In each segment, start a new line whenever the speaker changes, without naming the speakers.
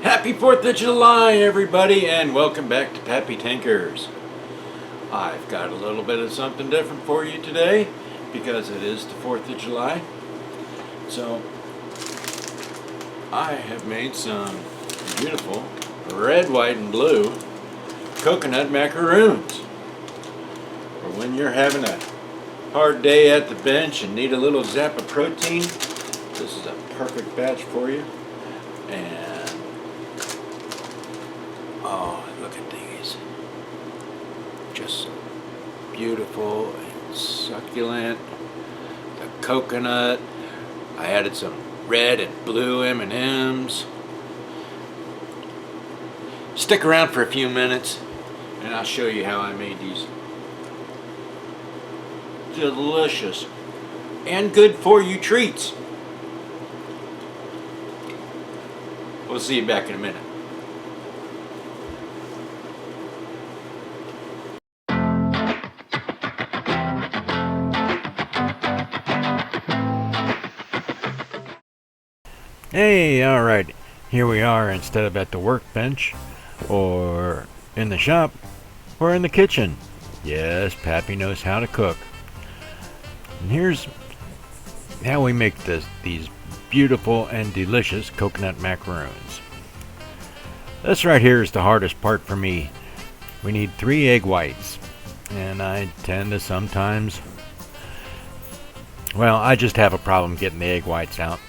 Happy 4th of July, everybody, and welcome back to Pappy Tankers. I've got a little bit of something different for you today because it is the 4th of July. So, I have made some beautiful red, white, and blue coconut macaroons. For when you're having a hard day at the bench and need a little zap of protein, this is a perfect batch for you. And oh, look at these. Just so beautiful and succulent. The coconut. I added some red and blue M&Ms. Stick around for a few minutes and I'll show you how I made these delicious and good for you treats. We'll see you back in a minute. Hey, alright, here we are. Instead of at the workbench, or in the shop, or in the kitchen. Yes, Pappy knows how to cook. And here's how we make these beautiful and delicious coconut macaroons. This right here is the hardest part for me. We need 3 egg whites, and I tend to sometimes, well, I just have a problem getting the egg whites out.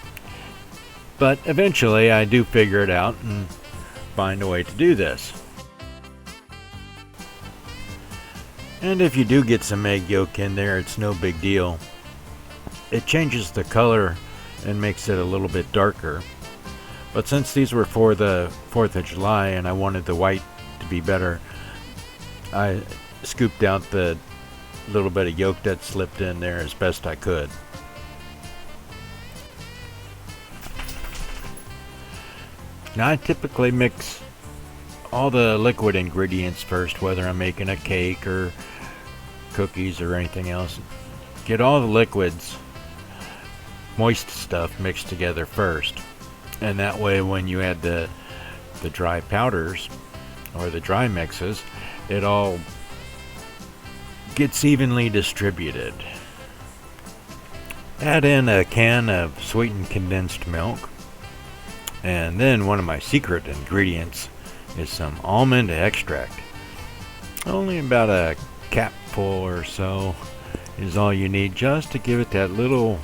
But eventually I do figure it out and find a way to do this. And if you do get some egg yolk in there, it's no big deal. It changes the color and makes it a little bit darker. But since these were for the 4th of July and I wanted the white to be better, I scooped out the little bit of yolk that slipped in there as best I could. Now I typically mix all the liquid ingredients first, whether I'm making a cake or cookies or anything else. Get all the liquids, moist stuff, mixed together first. And that way when you add the dry powders or the dry mixes, it all gets evenly distributed. Add in a can of sweetened condensed milk. And then one of my secret ingredients is some almond extract. Only about a capful or so is all you need, just to give it that little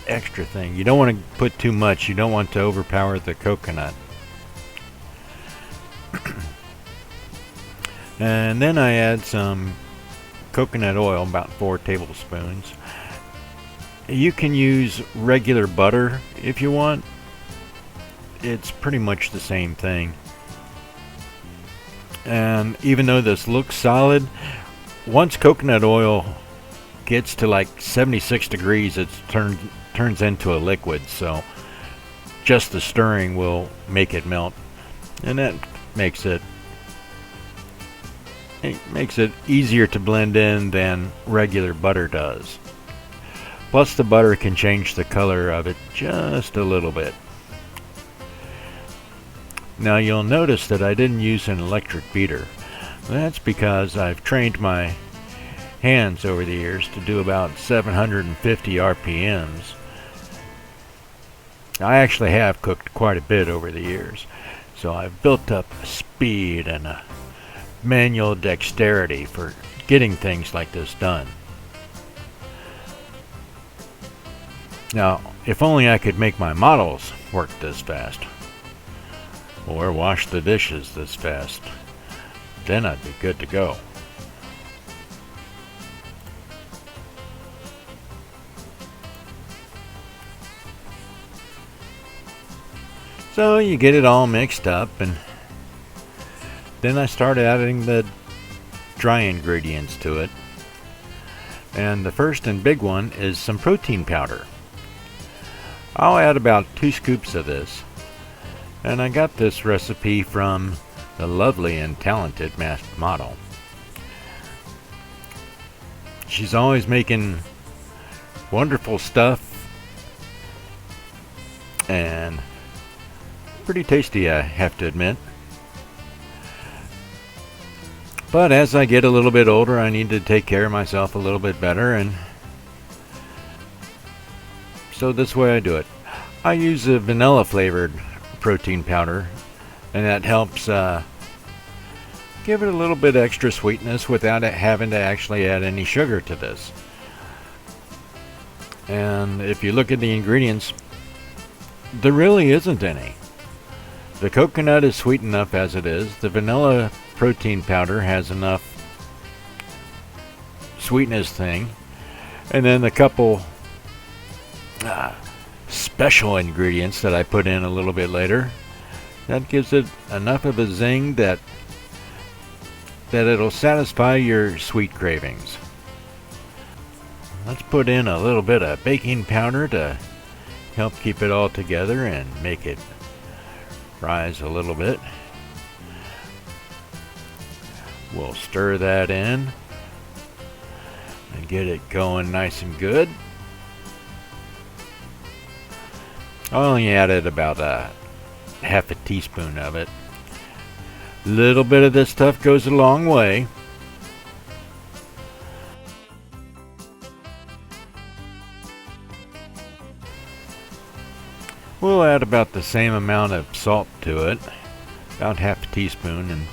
extra thing. You don't want to put too much. You don't want to overpower the coconut. And then I add some coconut oil, about 4 tablespoons. You can use regular butter if you want. It's pretty much the same thing. And even though this looks solid, once coconut oil gets to like 76 degrees, it turns into a liquid. So just the stirring will make it melt, and that makes it easier to blend in than regular butter does. Plus the butter can change the color of it just a little bit. Now you'll notice that I didn't use an electric beater. That's because I've trained my hands over the years to do about 750 RPMs. I actually have cooked quite a bit over the years, so I've built up a speed and a manual dexterity for getting things like this done. Now, if only I could make my models work this fast, or wash the dishes this fast, then I'd be good to go. So you get it all mixed up, and then I start adding the dry ingredients to it. And the first and big one is some protein powder. I'll add about 2 scoops of this. And I got this recipe from the lovely and talented masked model. She's always making wonderful stuff, and Pretty tasty, I have to admit. But as I get a little bit older, I need to take care of myself a little bit better, and so this way I do it. I use a vanilla flavored protein powder, and that helps give it a little bit extra sweetness without having to actually add any sugar to this. And if you look at the ingredients, there really isn't any. The coconut is sweet enough as it is. The vanilla protein powder has enough sweetness thing. And then the couple special ingredients that I put in a little bit later, that gives it enough of a zing that it'll satisfy your sweet cravings. Let's put in a little bit of baking powder to help keep it all together and make it rise a little bit. We'll stir that in and get it going nice and good. I only added about half a teaspoon of it. A little bit of this stuff goes a long way. We'll add about the same amount of salt to it, about half a teaspoon, and you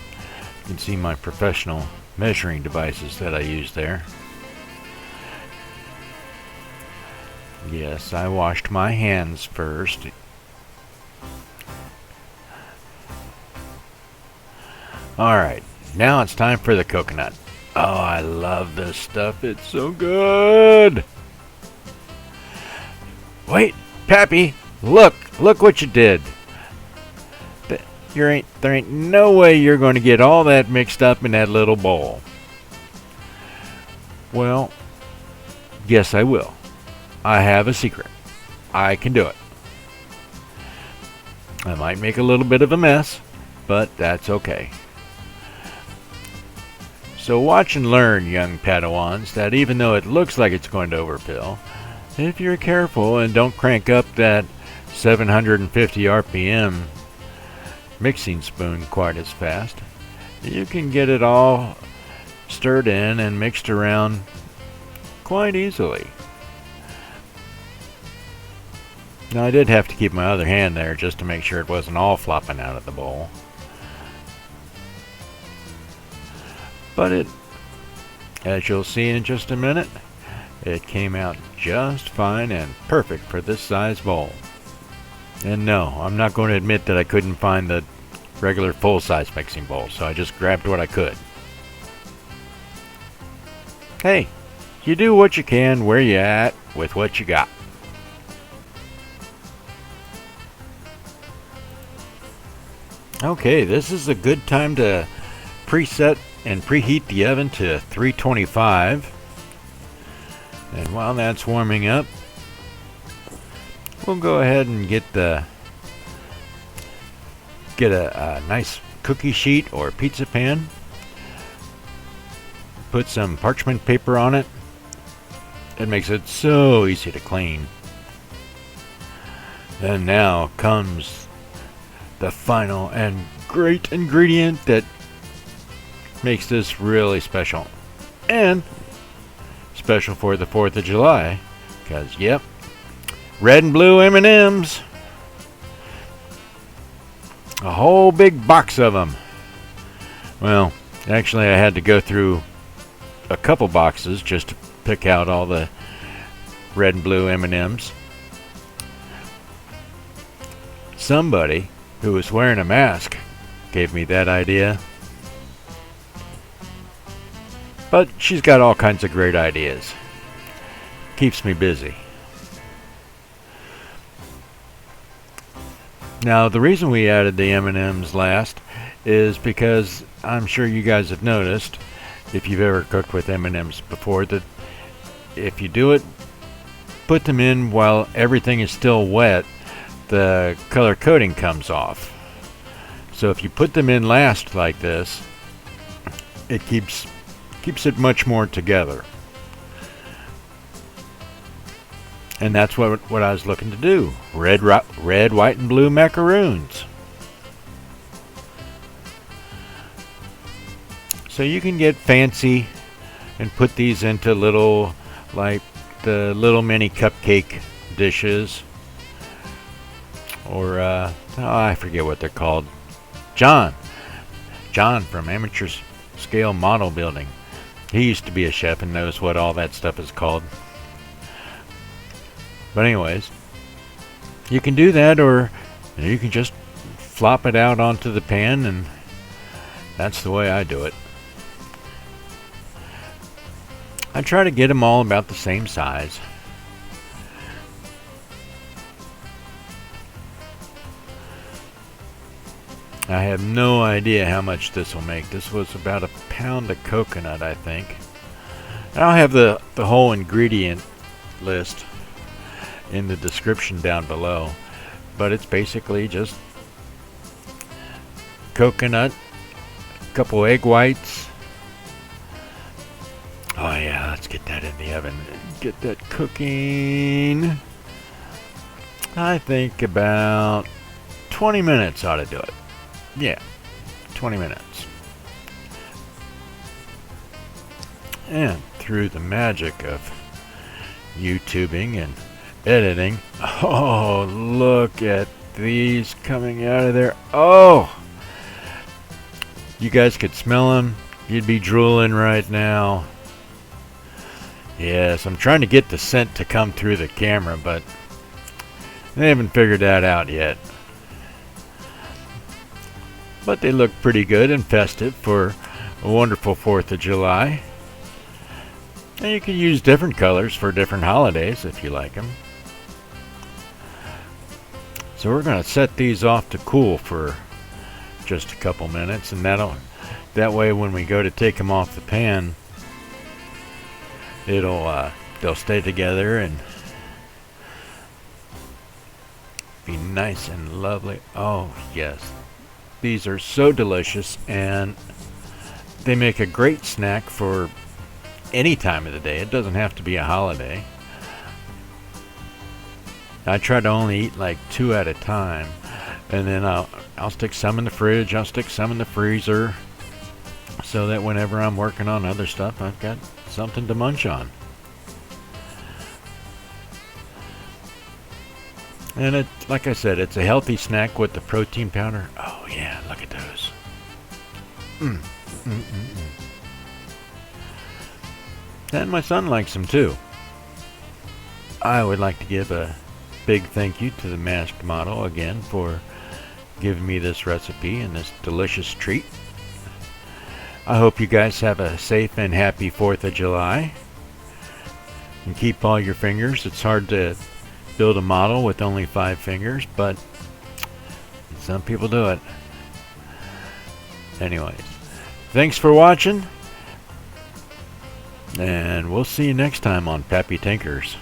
can see my professional measuring devices that I use there. Yes, I washed my hands first. Alright, now it's time for the coconut. Oh, I love this stuff. It's so good. Wait, Pappy, look what you did. There ain't no way you're going to get all that mixed up in that little bowl. Well, yes, I will. I have a secret. I can do it. I might make a little bit of a mess, but that's okay. So watch and learn, young Padawans, that even though it looks like it's going to overfill, if you're careful and don't crank up that 750 RPM mixing spoon quite as fast, you can get it all stirred in and mixed around quite easily. Now I did have to keep my other hand there just to make sure it wasn't all flopping out of the bowl. But as you'll see in just a minute, it came out just fine and perfect for this size bowl. And no, I'm not going to admit that I couldn't find the regular full-size mixing bowl, so I just grabbed what I could. Hey, you do what you can where you at with what you got. Okay, this is a good time to preset and preheat the oven to 325. And while that's warming up, we'll go ahead and get a nice cookie sheet or pizza pan. Put some parchment paper on it. It makes it so easy to clean. And now comes the final and great ingredient that makes this really special. And special for the 4th of July. Because, yep, red and blue M&Ms. A whole big box of them. Well, actually I had to go through a couple boxes just to pick out all the red and blue M&Ms. Somebody who was wearing a mask gave me that idea. But she's got all kinds of great ideas. Keeps me busy. Now, the reason we added the M&Ms last is because I'm sure you guys have noticed, if you've ever cooked with M&Ms before, that if you do it, put them in while everything is still wet, the color coating comes off. So if you put them in last like this, it keeps it much more together. And that's what I was looking to do. Red, white, and blue macaroons. So you can get fancy and put these into little, like the little mini cupcake dishes, or I forget what they're called. John from Amateur Scale Model Building. He used to be a chef and knows what all that stuff is called. But anyways, you can do that, or you can just flop it out onto the pan, and that's the way I do it. I try to get them all about the same size. I have no idea how much this will make. This was about a pound of coconut, I think. And I'll have the whole ingredient list in the description down below. But it's basically just coconut, a couple egg whites. Oh yeah, let's get that in the oven. Get that cooking. I think about 20 minutes ought to do it. Yeah, 20 minutes. And through the magic of YouTubing and editing, oh, look at these coming out of there. Oh, you guys could smell them. You'd be drooling right now. Yes, I'm trying to get the scent to come through the camera, but they haven't figured that out yet. But they look pretty good and festive for a wonderful 4th of July. And you can use different colors for different holidays if you like them. So we're going to set these off to cool for just a couple minutes, and that way when we go to take them off the pan, they'll stay together and be nice and lovely. Oh yes, these are so delicious, and they make a great snack for any time of the day. It doesn't have to be a holiday. I try to only eat like 2 at a time, and then I'll stick some in the fridge, I'll stick some in the freezer, so that whenever I'm working on other stuff, I've got something to munch on. And it, like I said, it's a healthy snack with the protein powder. Oh yeah, look at those. And my son likes them too. I would like to give a big thank you to the Masked Model again for giving me this recipe and this delicious treat. I hope you guys have a safe and happy 4th of July. And keep all your fingers. It's hard to build a model with only 5 fingers, but some people do it. Anyways, thanks for watching, and we'll see you next time on Pappy Tinkers.